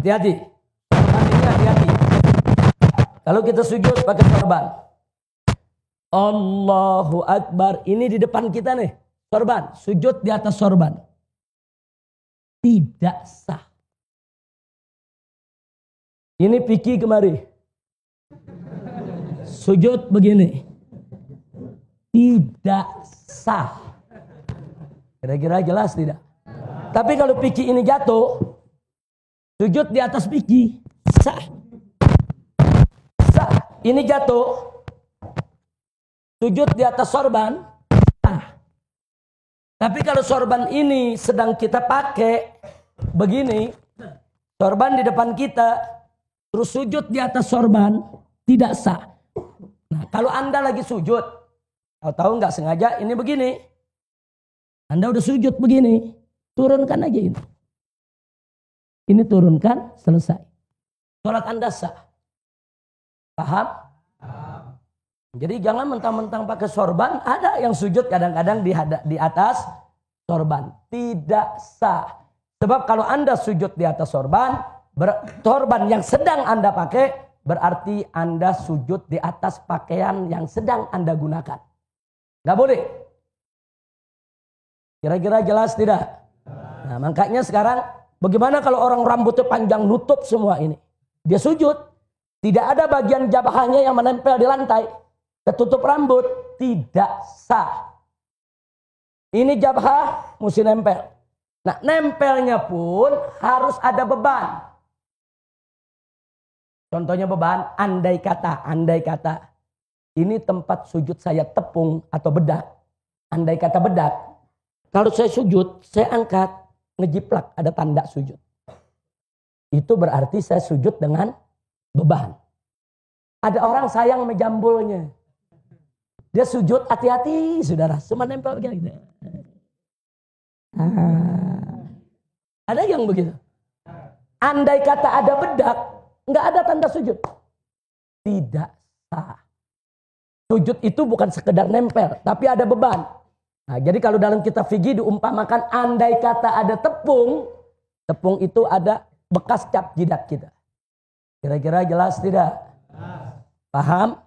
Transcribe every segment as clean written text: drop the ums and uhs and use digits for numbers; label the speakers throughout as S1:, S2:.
S1: Hati-hati. Sorban ini hati-hati. Kalau kita sujud pakai sorban. Allahu Akbar. Ini di depan kita nih. Sorban. Sujud di atas sorban. Tidak sah. Ini fikih kemari. Sujud begini. Tidak sah. Kira-kira jelas tidak? Tapi kalau fikih ini jatuh, sujud di atas fikih, sah. Sah. Ini jatuh, sujud di atas sorban, sah. Tapi kalau sorban ini sedang kita pakai begini, sorban di depan kita, terus sujud di atas sorban, tidak sah. Nah, kalau Anda lagi sujud, tahu nggak sengaja ini begini, Anda udah sujud begini, turunkan aja ini. Ini turunkan, selesai. Sholat Anda sah. Paham? Jadi jangan mentang-mentang pakai sorban, ada yang sujud kadang-kadang di atas sorban. Tidak sah. Sebab kalau Anda sujud di atas sorban, sorban yang sedang Anda pakai, berarti Anda sujud di atas pakaian yang sedang Anda gunakan. Nggak boleh. Kira-kira jelas tidak? Nah, makanya sekarang bagaimana kalau orang rambutnya panjang nutup semua ini? Dia sujud. Tidak ada bagian jabahnya yang menempel di lantai. Ketutup rambut. Tidak sah. Ini jabah mesti nempel. Nah, nempelnya pun harus ada beban. Contohnya beban, andai kata. Ini tempat sujud saya tepung atau bedak. Andai kata bedak. Kalau saya sujud, saya angkat, ngejiplak, ada tanda sujud. Itu berarti saya sujud dengan beban. Ada orang sayang menjambulnya. Dia sujud, hati-hati saudara, cuma nempel begini. Ada yang begitu. Andai kata ada bedak, nggak ada tanda sujud. Tidak sah. Sujud itu bukan sekedar nempel, tapi ada beban. Nah, jadi kalau dalam kitab fikih diumpamakan andai kata ada tepung, tepung itu ada bekas cap jidat kita. Kira-kira jelas tidak? Paham?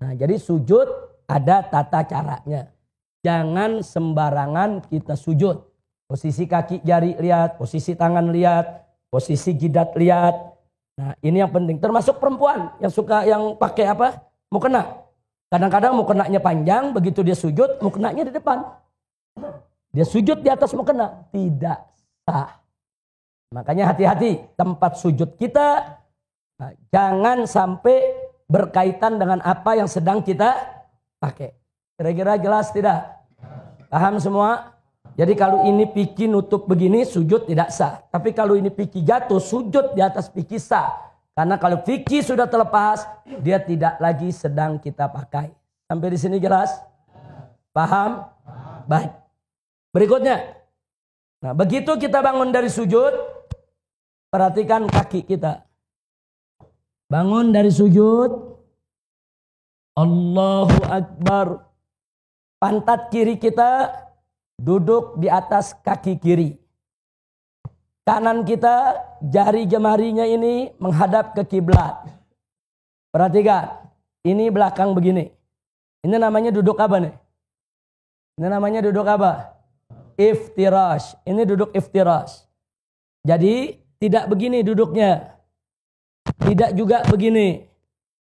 S1: Nah, jadi sujud ada tata caranya. Jangan sembarangan kita sujud. Posisi kaki jari lihat, posisi tangan lihat, posisi jidat lihat. Nah, ini yang penting. Termasuk perempuan yang suka yang pakai apa? Mukena. Kadang-kadang mukenanya panjang, begitu dia sujud, mukenanya di depan. Dia sujud di atas mukena. Tidak sah. Makanya hati-hati tempat sujud kita. Nah, jangan sampai berkaitan dengan apa yang sedang kita pakai. Kira-kira jelas tidak? Paham semua? Jadi kalau ini fikih nutup begini, sujud tidak sah. Tapi kalau ini fikih jatuh, sujud di atas fikih sah. Karena kalau fikih sudah terlepas, dia tidak lagi sedang kita pakai. Sampai di sini jelas? Paham? Baik. Berikutnya. Nah, begitu kita bangun dari sujud, perhatikan kaki kita. Bangun dari sujud. Allahu Akbar. Pantat kiri kita duduk di atas kaki kiri. Kanan kita, jari jemarinya ini menghadap ke kiblat. Perhatikan, ini belakang begini. Ini namanya duduk apa nih? Ini namanya duduk apa? Iftirash. Ini duduk iftirash. Jadi tidak begini duduknya. Tidak juga begini.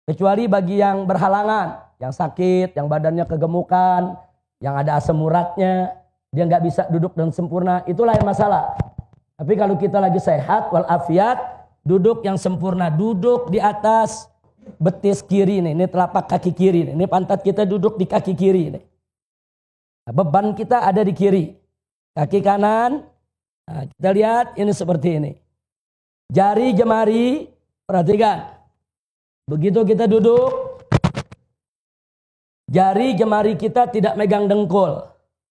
S1: Kecuali bagi yang berhalangan, yang sakit, yang badannya kegemukan, yang ada asam uratnya, dia nggak bisa duduk dengan sempurna, itu lain masalah. Tapi kalau kita lagi sehat walafiat, duduk yang sempurna, duduk di atas betis kiri nih, ini telapak kaki kiri nih, ini pantat kita duduk di kaki kiri nih. Nah, beban kita ada di kiri, kaki kanan. Nah, kita lihat ini seperti ini. Jari jemari, perhatikan. Begitu kita duduk, jari jemari kita tidak megang dengkul,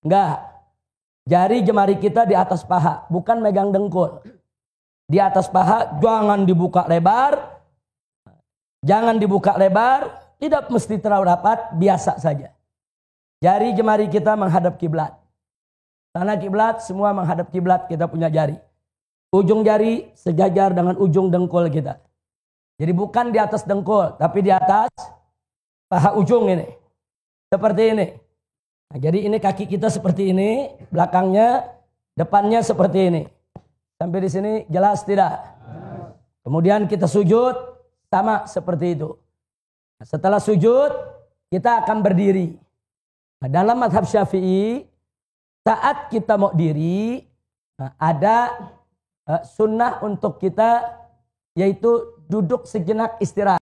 S1: enggak. Jari jemari kita di atas paha, bukan megang dengkul. Di atas paha, jangan dibuka lebar. Jangan dibuka lebar, tidak mesti terlalu rapat, biasa saja. Jari jemari kita menghadap kiblat. Tanah kiblat, semua menghadap kiblat, kita punya jari. ujung jari sejajar dengan ujung dengkul kita. Jadi bukan di atas dengkul, tapi di atas paha ujung ini. Seperti ini. Nah, jadi ini kaki kita seperti ini, belakangnya, depannya seperti ini. Sampai di sini jelas tidak? Kemudian kita sujud, sama seperti itu. Nah, setelah sujud, kita akan berdiri. Nah, dalam mazhab Syafi'i, saat kita mau diri, nah, ada sunnah untuk kita, yaitu duduk sejenak istirahat.